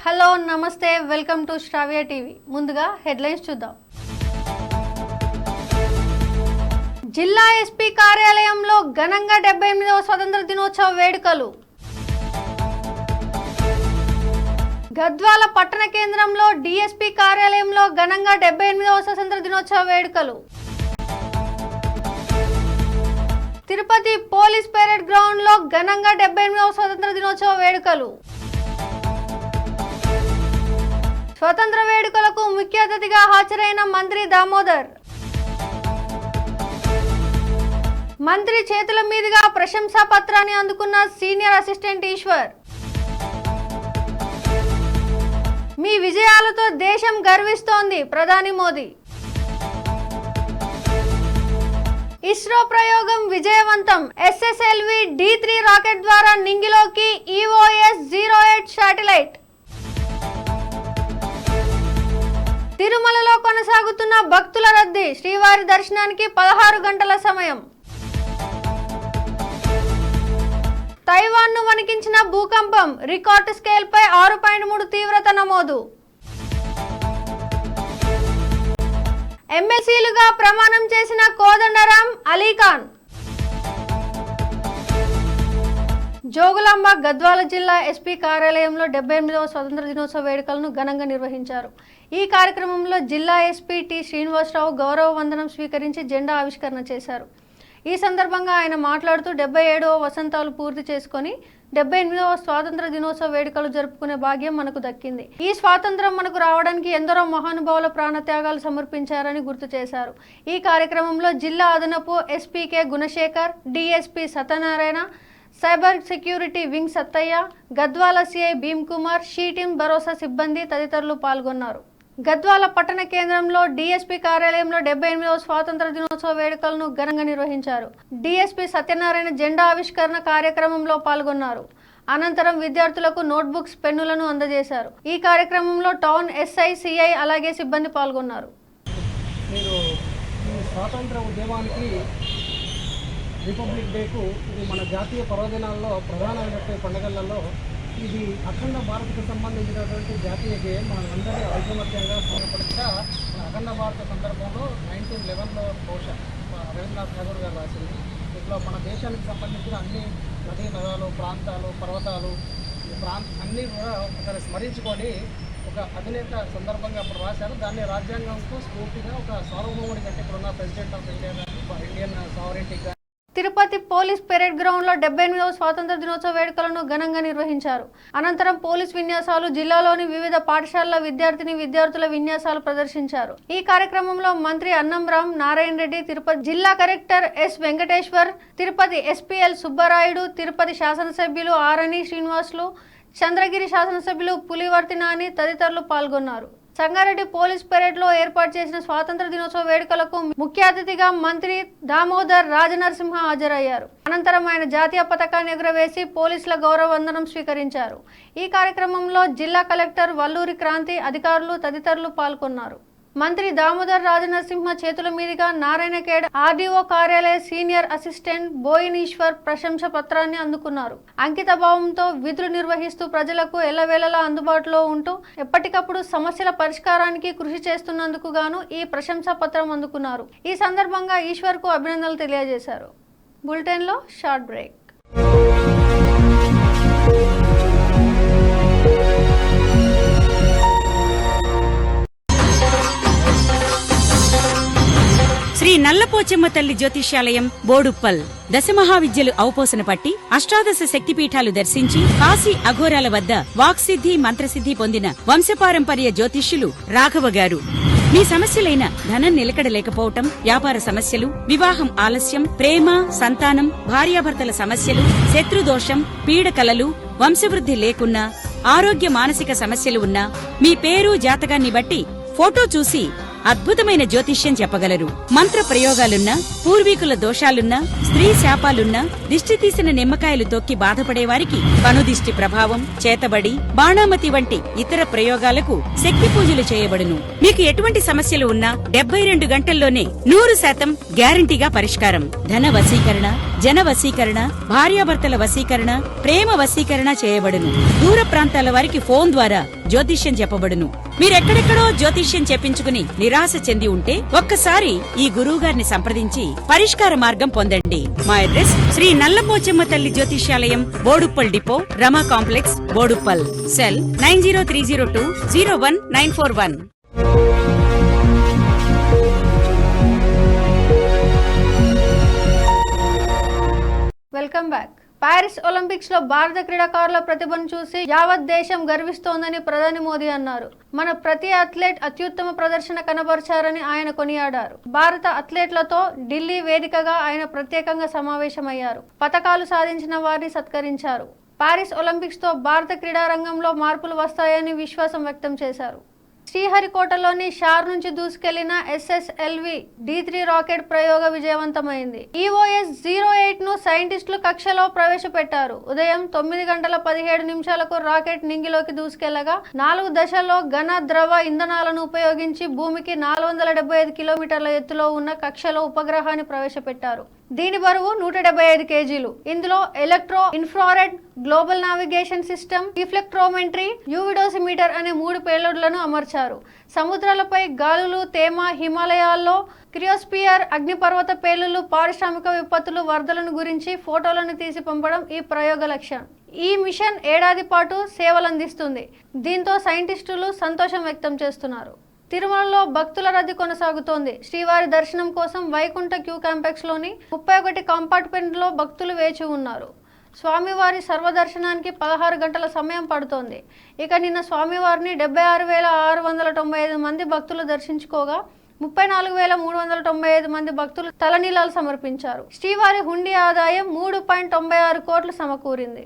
Hello నమస్తే welcome to Sravya TV. ముందుగా headlines చూద్దాం. జిల్లా ఎస్పీ కార్యాలయంలో ఘనంగా 78వ స్వతంత్ర దినోత్సవ వేడుకలు. గద్వాల పట్టణ కేంద్రంలో డిఎస్పీ కార్యాలయంలో ఘనంగా 78వ స్వతంత్ర దినోత్సవ వేడుకలు. తిరుపతి పోలీస్ పెరేడ్ గ్రౌండ్ లో ఘనంగా 78వ స్వతంత్ర దినోత్సవ వేడుకలు. స్వతంత్ర వేడుకలకు ముఖ్య అతిథిగా హాజరైన మంత్రి దామోదర్. మంత్రి చేతుల మీదుగా ప్రశంసా పత్రాన్ని అందుకున్న సీనియర్ అసిస్టెంట్ ఈశ్వర్. మీ విజయాలతో దేశం గర్విస్తోంది ప్రధాని మోదీ. ఇస్రో ప్రయోగం విజయవంతం. SSLV D3 రాకెట్ ద్వారా నింగిలోకి EOS-08 శాటిలైట్. తిరుమలలో కొనసాగుతున్న భక్తుల రద్దీ. శ్రీవారి దర్శనానికి 16 గంటల సమయం. తైవాన్ను వణికించిన భూకంపం. రికార్డు స్కేల్ పై 6.3 తీవ్రత నమోదు. ఎమ్మెల్సీలుగా ప్రమాణం చేసిన కోదండరాం, అలీఖాన్. జోగులాంబ గద్వాల జిల్లా ఎస్పీ కార్యాలయంలో 78వ స్వతంత్ర దినోత్సవ వేడుకలను ఘనంగా నిర్వహించారు. ఈ కార్యక్రమంలో జిల్లా ఎస్పీ టి శ్రీనివాసరావు గౌరవ వందనం స్వీకరించి జెండా ఆవిష్కరణ చేశారు. ఈ సందర్భంగా ఆయన మాట్లాడుతూ 77వ వసంతాలు పూర్తి చేసుకుని 78వ స్వాతంత్ర దినోత్సవ వేడుకలు జరుపుకునే భాగ్యం మనకు దక్కింది. ఈ స్వాతంత్రం మనకు రావడానికి ఎందరో మహానుభావుల ప్రాణత్యాగాలు సమర్పించారని గుర్తు చేశారు. ఈ కార్యక్రమంలో జిల్లా అదనపు SP K Gunasekhar, DSP Satyanarayana, cyber security wing Sattaiah, Gadwal CI Bheem Kumar, SHE team Bharosa సిబ్బంది తదితరులు పాల్గొన్నారు. గద్వాల పట్టణ కేంద్రంలో డిఎస్పీ కార్యాలయంలో 78వ స్వాతంత్ర దినోత్సవ వేడుకలను ఘనంగా నిర్వహించారు. డిఎస్పీ సత్యనారాయణ జెండా ఆవిష్కరణ కార్యక్రమంలో పాల్గొన్నారు. అనంతరం విద్యార్థులకు నోట్బుక్స్, పెన్నులను అందజేశారు. ఈ కార్యక్రమంలో టౌన్ ఎస్ఐ, సిఐ అలాగే సిబ్బంది పాల్గొన్నారు. స్వాతంత్ర ఉద్యమానికి రిపబ్లిక్ డేకు ఇది మన జాతీయ పర్వదినాల్లో ప్రధానమైనటువంటి పండుగలలో ఇది అఖండ భారత్కు సంబంధించినటువంటి జాతీయ గేయం. మనందరి ఐకమత్యంగా సంబంధపడగా అఖండ భారత సందర్భంలో 1911లో బహుశా రవీంద్రనాథ్ ఠాగూర్ గారు రాసింది. ఇట్లా మన దేశానికి సంబంధించిన అన్ని నదీ నదాలు, ప్రాంతాలు, పర్వతాలు అన్నీ కూడా ఒకసారి స్మరించుకొని ఒక అధినేత సందర్భంగా అప్పుడు రాశారు. దాన్ని రాజ్యాంగంతో స్ఫూర్తిగా ఒక సార్వభౌముడి కంటే ఇప్పుడున్న president of India Indian sovereignty. Tirupati police parade ground లో 78వ స్వాతంత్ర దినోత్సవ వేడుకలను ఘనంగా నిర్వహించారు. అనంతరం పోలీస్ విన్యాసాలు, జిల్లాలోని వివిధ పాఠశాలల విద్యార్థుల విన్యాసాలు ప్రదర్శించారు. ఈ కార్యక్రమంలో మంత్రి అన్నంరాం నారాయణ రెడ్డి, తిరుపతి జిల్లా collector S Venkateshwar, Tirupati SPL Subbarayudu, Tirupati శాసనసభ్యులు ఆరణి శ్రీనివాసులు, చంద్రగిరి శాసనసభ్యులు పులివర్తి నాని తదితరులు పాల్గొన్నారు. సంగారెడ్డి పోలీస్ పెరేడ్ లో ఏర్పాటు చేసిన స్వాతంత్ర దినోత్సవ వేడుకలకు ముఖ్య అతిథిగా మంత్రి దామోదర్ రాజనరసింహ హాజరయ్యారు. అనంతరం ఆయన జాతీయ పతాకాన్ని ఎగురవేసి పోలీసుల గౌరవ వందనం స్వీకరించారు. ఈ కార్యక్రమంలో జిల్లా కలెక్టర్ వల్లూరి క్రాంతి, అధికారులు తదితరులు పాల్గొన్నారు. మంత్రి దామోదర్ రాజనరసింహ చేతుల మీదుగా నారాయణఖేడ్ ఆర్డీఓ కార్యాలయ సీనియర్ అసిస్టెంట్ బోయిన్ ఈశ్వర్ ప్రశంస పత్రాన్ని అందుకున్నారు. అంకిత భావంతో విధులు నిర్వహిస్తూ ప్రజలకు ఎల్లవేళలా అందుబాటులో ఉంటూ ఎప్పటికప్పుడు సమస్యల పరిష్కారానికి కృషి చేస్తున్నందుకు గాను ఈ ప్రశంసా పత్రం అందుకున్నారు. ఈ సందర్భంగా ఈశ్వర్ కు అభినందనలు తెలియజేశారు. బులెటిన్ లో షార్ట్ బ్రేక్. శ్రీ నల్లపోచమ్మ తల్లి జ్యోతిష్యాలయం బోడుప్పల్ దశమహావిద్యలు ఔపోసన పట్టి అష్టాదశ శక్తిపీఠాలు దర్శించి కాశీ అఘోరాల వద్ద వాక్సిద్ధి మంత్రసిద్ధి పొందిన వంశపారంపర్య జ్యోతిష్యులు రాఘవ గారు. మీ సమస్యలైన ధనం నిలకడలేకపోవటం, వ్యాపార సమస్యలు, వివాహం ఆలస్యం, ప్రేమ, సంతానం, భార్యాభర్తల సమస్యలు, శత్రుదోషం, పీడకలలు, వంశవృద్ధి లేకున్నా, ఆరోగ్య మానసిక సమస్యలు ఉన్నా, మీ పేరు జాతకాన్ని బట్టి ఫోటో చూసి అద్భుతమైన జ్యోతిష్యం చెప్పగలరు. మంత్ర ప్రయోగాలున్నా, పూర్వీకుల దోషాలున్నా, స్త్రీ శాపాలున్నా, దిష్టి తీసిన నిమ్మకాయలు తొక్కి బాధపడే వారికి కనుదిష్టి ప్రభావం, చేతబడి, బాణామతి వంటి ఇతర ప్రయోగాలకు శక్తి పూజలు చేయబడును. మీకు ఎటువంటి సమస్యలు ఉన్నా 72 గంటల్లోనే 100% గ్యారంటీగా పరిష్కారం. ధన వశీకరణ, జన వశీకరణ, భార్యాభర్తల వశీకరణ, ప్రేమ వశీకరణ చేయబడును. దూర ప్రాంతాల వారికి ఫోన్ ద్వారా జ్యోతిష్యం చెప్పబడును. మీరెక్కడెక్కడో జ్యోతిష్యం చెప్పించుకుని నిరాశ చెంది ఉంటే ఒక్కసారి ఈ గురువు గారిని సంప్రదించి పరిష్కార మార్గం పొందండి. మా అడ్రస్ శ్రీ నల్లపోచమ్మ తల్లి జ్యోతిష్యాలయం, Boduppal depot, Rama complex, Boduppal. Cell 9030201941. Welcome back. Paris Olympics లో భారత క్రీడాకారుల ప్రతిభను చూసి యావత్ దేశం గర్విస్తోందని ప్రధాని మోదీ అన్నారు. మన ప్రతి అథ్లెట్ అత్యుత్తమ ప్రదర్శన కనబరిచారని ఆయన కొనియాడారు. భారత అథ్లెట్లతో ఢిల్లీ వేదికగా ఆయన ప్రత్యేకంగా సమావేశమయ్యారు. పతకాలు సాధించిన వారిని సత్కరించారు. ప్యారిస్ ఒలింపిక్స్ తో భారత క్రీడా రంగంలో మార్పులు వస్తాయని విశ్వాసం వ్యక్తం చేశారు. శ్రీహరికోటలోని షార్ నుంచి దూసుకెళ్లిన SSLV D3 రాకెట్ ప్రయోగ విజయవంతమైంది. EOS-08 ను సైంటిస్టులు కక్షలో ప్రవేశపెట్టారు. ఉదయం 9:17 రాకెట్ నింగిలోకి దూసుకెళ్లగా 4 దశల్లో ఘన ద్రవ ఇంధనాలను ఉపయోగించి భూమికి 475 కిలోమీటర్ల ఎత్తులో ఉన్న కక్షలో ఉపగ్రహాన్ని ప్రవేశపెట్టారు. దీని బరువు 175 కేజీలు. ఇందులో electro infrared, global navigation system, reflectometry, UV dosimeter అనే 3 పేలోడ్లను అమర్చారు. సముద్రాలపై గాలులు, తేమ, హిమాలయాల్లో క్రియోస్పియర్, అగ్నిపర్వత పేలుళ్లు, పారిశ్రామిక విపత్తులు, వరదలను గురించి ఫోటోలను తీసి పంపడం ఈ ప్రయోగ లక్ష్యం. ఈ మిషన్ ఏడాది పాటు సేవలందిస్తుంది. దీంతో సైంటిస్టులు సంతోషం వ్యక్తం చేస్తున్నారు. తిరుమలలో భక్తుల రద్దీ కొనసాగుతోంది. శ్రీవారి దర్శనం కోసం వైకుంఠ క్యూ కాంప్లెక్స్ లోని 31 కంపార్ట్మెంట్ లో భక్తులు వేచి ఉన్నారు. స్వామివారి సర్వదర్శనానికి 16 గంటల సమయం పడుతోంది. ఇక నిన్న స్వామివారిని 76,695 మంది భక్తులు దర్శించుకోగా 34,395 మంది భక్తులు తలనీలాలు సమర్పించారు. శ్రీవారి హుండీ ఆదాయం 3.96 కోట్లు సమకూరింది.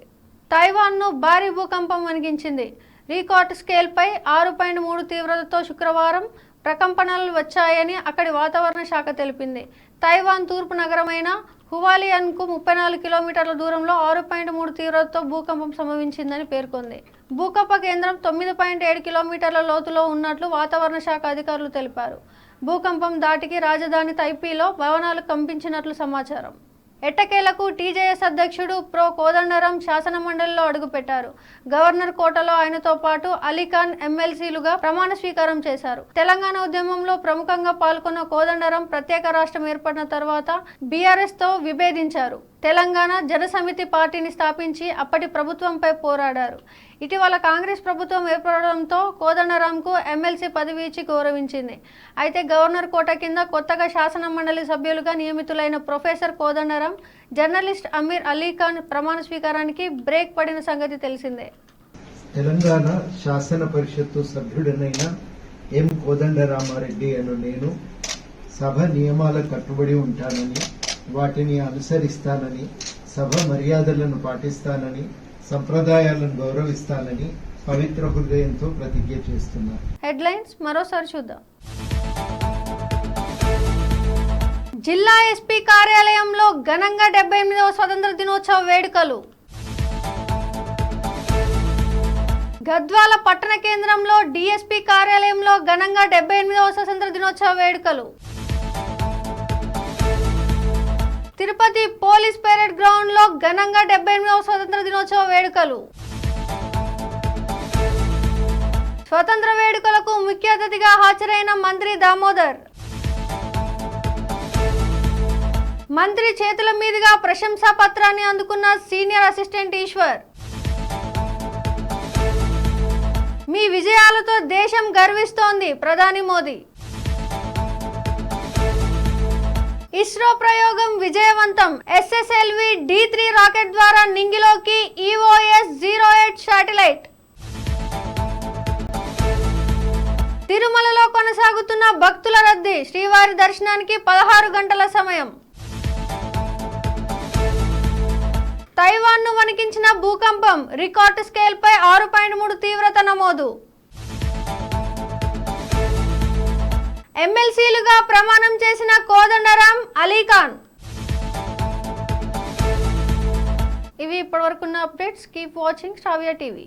తైవాన్ ను భారీ భూకంపం వణికించింది. రికార్డ్ స్కేల్ పై 6.3 తీవ్రతతో శుక్రవారం ప్రకంపనలు వచ్చాయని అక్కడి వాతావరణ శాఖ తెలిపింది. తైవాన్ తూర్పు నగరమైన హువాలియన్కు 34 కిలోమీటర్ల దూరంలో 6.3 తీవ్రతతో భూకంపం సంభవించిందని పేర్కొంది. భూకంప కేంద్రం 9.7 కిలోమీటర్ల లోతులో ఉన్నట్లు వాతావరణ శాఖ అధికారులు తెలిపారు. భూకంపం దాటికి రాజధాని తైపీలో భవనాలు కంపించినట్లు సమాచారం. ఎట్టకేలకు టీజేఎస్ అధ్యక్షుడు ప్రో కోదండరాం శాసన మండలిలో అడుగుపెట్టారు. గవర్నర్ కోటలో ఆయనతో పాటు అలీఖాన్ ఎమ్మెల్సీలుగా ప్రమాణ స్వీకారం చేశారు. తెలంగాణ ఉద్యమంలో ప్రముఖంగా పాల్గొన్న కోదండరాం ప్రత్యేక రాష్ట్రం ఏర్పడిన తర్వాత బీఆర్ఎస్ తో విభేదించారు. తెలంగాణ జనసమితి పార్టీని స్థాపించి అప్పటి ప్రభుత్వంపై పోరాడారు. ఇటీవల కాంగ్రెస్ ప్రభుత్వం ఏర్పడడంతో కోదండరాంకు ఎమ్మెల్సీ పదవి ఇచ్చి గౌరవించింది. అయితే గవర్నర్ కోట కింద కొత్తగా శాసన మండలి సభ్యులుగా నియమితులైన ప్రొఫెసర్ కోదండరాం, జర్నలిస్ట్ అమీర్ అలీఖాన్ ప్రమాణ స్వీకారానికి బ్రేక్ పడిన సంగతి తెలిసిందే. తెలంగాణ శాసన పరిషత్తు సభ్యుడనైన ఎం కోదండరామారెడ్డి అను నేను సభ నియమాలకు కట్టుబడి ఉంటానని, వాటిని అనుసరిస్తానని, సభ మర్యాదలను పాటిస్తానని, సంప్రదాయాలను గౌరవిస్తానని పవిత్ర హృదయంతో ప్రతిజ్ఞ చేస్తున్నాను. హెడ్లైన్స్ మరోసారి చూద్దాం. జిల్లా ఎస్పీ కార్యాలయంలో ఘనంగా 78వ స్వతంత్ర దినోత్సవ వేడుకలు. గద్వాల పట్టణ కేంద్రంలో డిఎస్పీ కార్యాలయంలో ఘనంగా 78వ స్వతంత్ర దినోత్సవ వేడుకలు. తిరుపతి పోలీస్ పెరేడ్ గ్రౌండ్ లో ఘనంగా 78వ స్వతంత్ర దినోత్సవ వేడుకలు. స్వతంత్ర వేడుకలకు ముఖ్య అతిథిగా హాజరైన మంత్రి దామోదర్. మంత్రి చేతుల మీదుగా ప్రశంసా పత్రాన్ని అందుకున్న సీనియర్ అసిస్టెంట్ ఈశ్వర్. మీ విజయాలతో దేశం గర్విస్తోంది ప్రధాని మోదీ. ఇస్రో ప్రయోగం విజయవంతం. SSLV D3 రాకెట్ ద్వారా నింగిలోకి EOS-08 శాటిలైట్. తిరుమలలో కొనసాగుతున్న భక్తుల రద్దీ. శ్రీవారి దర్శనానికి 16 గంటల సమయం. తైవాన్ ను వణికించిన భూకంపం. రికార్డు స్కేల్ పై 6.3 తీవ్రత నమోదు. ఎమ్మెల్సీలుగా ప్రమాణం చేసిన కోదండరాం, అలీఖాన్. ఇవి ఇప్పటివరకున్న అప్డేట్స్. కీప్ వాచింగ్ శ్రావ్య టీవీ.